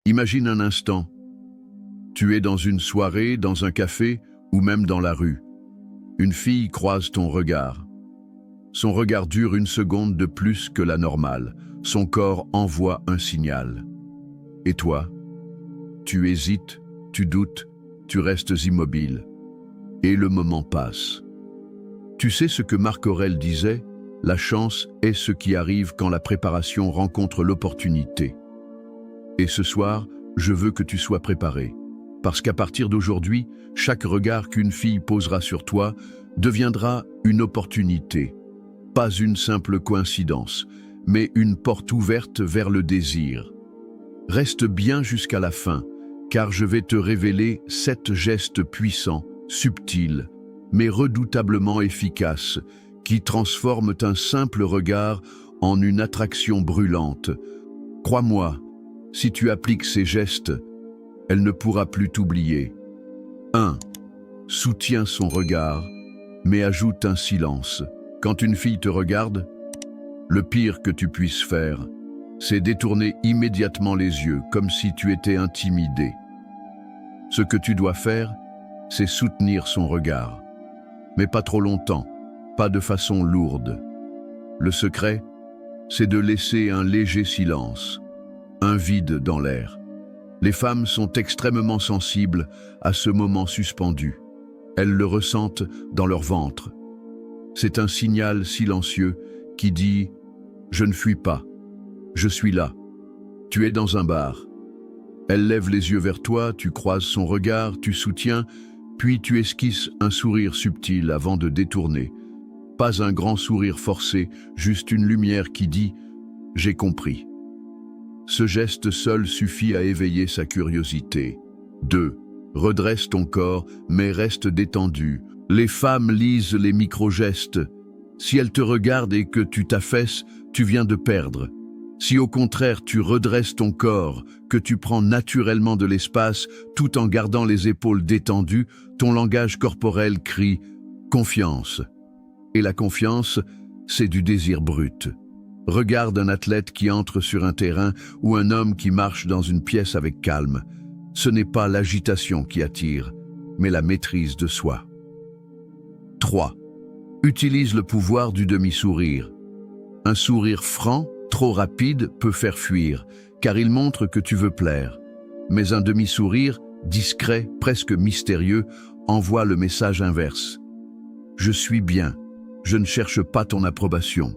Imagine un instant, tu es dans une soirée, dans un café ou même dans la rue. Une fille croise ton regard. Son regard dure une seconde de plus que la normale. Son corps envoie un signal. Et toi, tu hésites, tu doutes, tu restes immobile. Et le moment passe. Tu sais ce que Marc Aurèle disait? La chance est ce qui arrive quand la préparation rencontre l'opportunité. Et ce soir, je veux que tu sois préparé. Parce qu'à partir d'aujourd'hui, chaque regard qu'une fille posera sur toi deviendra une opportunité. Pas une simple coïncidence, mais une porte ouverte vers le désir. Reste bien jusqu'à la fin, car je vais te révéler 7 gestes puissants, subtils, mais redoutablement efficaces, qui transforment un simple regard en une attraction brûlante. Crois-moi, si tu appliques ces gestes, elle ne pourra plus t'oublier. 1. Soutiens son regard, mais ajoute un silence. Quand une fille te regarde, le pire que tu puisses faire, c'est détourner immédiatement les yeux, comme si tu étais intimidé. Ce que tu dois faire, c'est soutenir son regard. Mais pas trop longtemps, pas de façon lourde. Le secret, c'est de laisser un léger silence, un vide dans l'air. Les femmes sont extrêmement sensibles à ce moment suspendu. Elles le ressentent dans leur ventre. C'est un signal silencieux qui dit « Je ne fuis pas, je suis là ». Tu es dans un bar. Elle lève les yeux vers toi, tu croises son regard, tu soutiens, puis tu esquisses un sourire subtil avant de détourner. Pas un grand sourire forcé, juste une lumière qui dit « J'ai compris ». Ce geste seul suffit à éveiller sa curiosité. 2. Redresse ton corps, mais reste détendu. Les femmes lisent les micro-gestes. Si elles te regardent et que tu t'affaisses, tu viens de perdre. Si au contraire tu redresses ton corps, que tu prends naturellement de l'espace tout en gardant les épaules détendues, ton langage corporel crie « confiance ». Et la confiance, c'est du désir brut. Regarde un athlète qui entre sur un terrain ou un homme qui marche dans une pièce avec calme. Ce n'est pas l'agitation qui attire, mais la maîtrise de soi. 3. Utilise le pouvoir du demi-sourire. Un sourire franc, trop rapide, peut faire fuir, car il montre que tu veux plaire. Mais un demi-sourire, discret, presque mystérieux, envoie le message inverse. Je suis bien, je ne cherche pas ton approbation.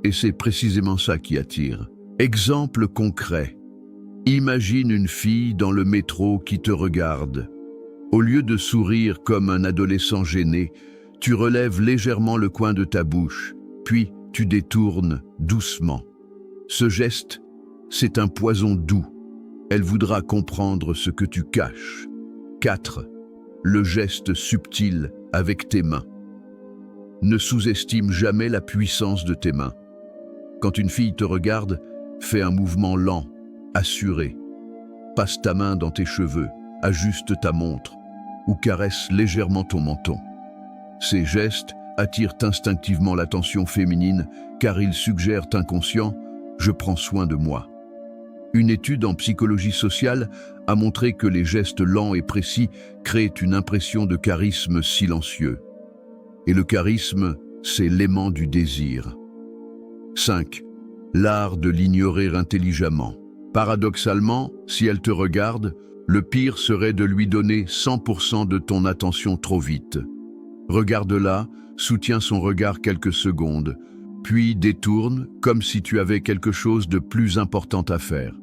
Et c'est précisément ça qui attire. Exemple concret. Imagine une fille dans le métro qui te regarde. Au lieu de sourire comme un adolescent gêné, tu relèves légèrement le coin de ta bouche, puis tu détournes doucement. Ce geste, c'est un poison doux. Elle voudra comprendre ce que tu caches. 4. Le geste subtil avec tes mains. Ne sous-estime jamais la puissance de tes mains. Quand une fille te regarde, fais un mouvement lent, assuré. Passe ta main dans tes cheveux, ajuste ta montre ou caresse légèrement ton menton. Ces gestes attirent instinctivement l'attention féminine car ils suggèrent inconscient « je prends soin de moi ». Une étude en psychologie sociale a montré que les gestes lents et précis créent une impression de charisme silencieux. Et le charisme, c'est l'aimant du désir. 5. L'art de l'ignorer intelligemment. Paradoxalement, si elle te regarde, le pire serait de lui donner 100% de ton attention trop vite. Regarde-la, soutiens son regard quelques secondes, puis détourne comme si tu avais quelque chose de plus important à faire.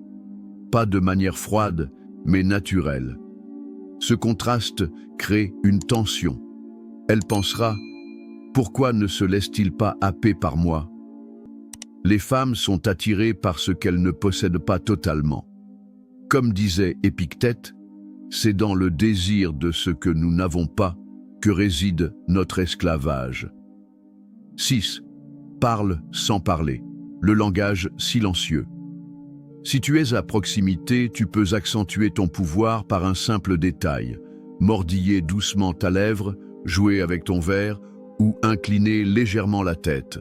Pas de manière froide, mais naturelle. Ce contraste crée une tension. Elle pensera « Pourquoi ne se laisse-t-il pas happer par moi ?» Les femmes sont attirées par ce qu'elles ne possèdent pas totalement. Comme disait Épictète, c'est dans le désir de ce que nous n'avons pas que réside notre esclavage. 6. Parle sans parler. Le langage silencieux. Si tu es à proximité, tu peux accentuer ton pouvoir par un simple détail. Mordiller doucement ta lèvre, jouer avec ton verre ou incliner légèrement la tête.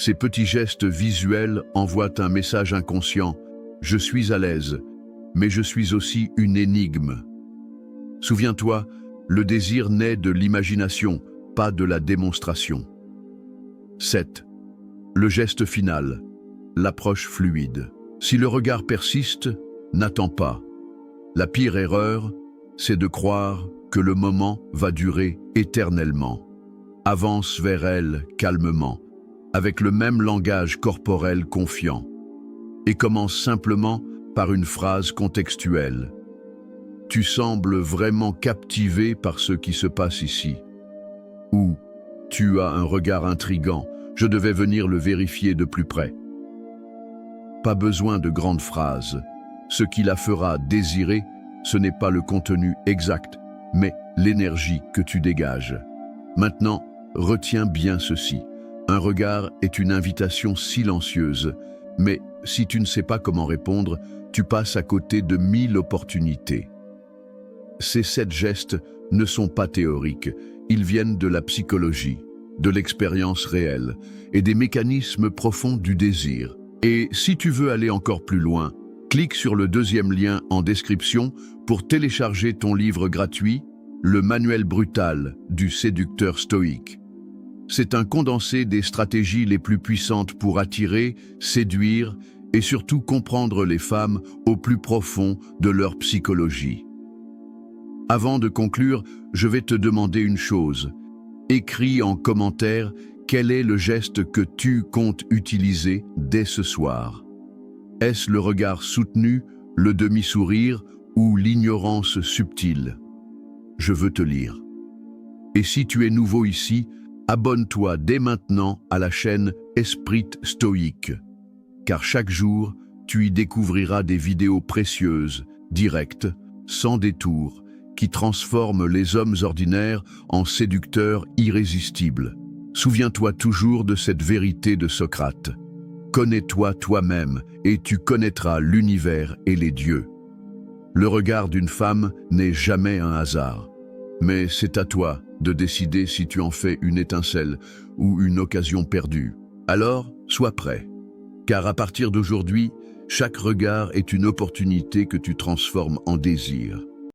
Ces petits gestes visuels envoient un message inconscient. Je suis à l'aise. mais je suis aussi une énigme. Souviens-toi, le désir naît de l'imagination, pas de la démonstration. 7. Le geste final, l'approche fluide. Si le regard persiste, n'attends pas. La pire erreur, c'est de croire que le moment va durer éternellement. Avance vers elle calmement, avec le même langage corporel confiant, et commence simplement par une phrase contextuelle. Tu sembles vraiment captivé par ce qui se passe ici. Ou tu as un regard intrigant, je devais venir le vérifier de plus près. Pas besoin de grandes phrases. Ce qui la fera désirer, ce n'est pas le contenu exact, mais l'énergie que tu dégages. Maintenant, retiens bien ceci. Un regard est une invitation silencieuse, mais si tu ne sais pas comment répondre, tu passes à côté de 1000 opportunités. Ces 7 gestes ne sont pas théoriques, ils viennent de la psychologie, de l'expérience réelle et des mécanismes profonds du désir. Et si tu veux aller encore plus loin, clique sur le deuxième lien en description pour télécharger ton livre gratuit, Le manuel brutal du séducteur stoïque. C'est un condensé des stratégies les plus puissantes pour attirer, séduire et surtout comprendre les femmes au plus profond de leur psychologie. Avant de conclure, je vais te demander une chose. Écris en commentaire quel est le geste que tu comptes utiliser dès ce soir. Est-ce le regard soutenu, le demi-sourire ou l'ignorance subtile? Je veux te lire. Et si tu es nouveau ici, abonne-toi dès maintenant à la chaîne Esprit Stoïque, car chaque jour, tu y découvriras des vidéos précieuses, directes, sans détour, qui transforment les hommes ordinaires en séducteurs irrésistibles. Souviens-toi toujours de cette vérité de Socrate. Connais-toi toi-même et tu connaîtras l'univers et les dieux. Le regard d'une femme n'est jamais un hasard, mais c'est à toi de décider si tu en fais une étincelle ou une occasion perdue. Alors, sois prêt, car à partir d'aujourd'hui, chaque regard est une opportunité que tu transformes en désir.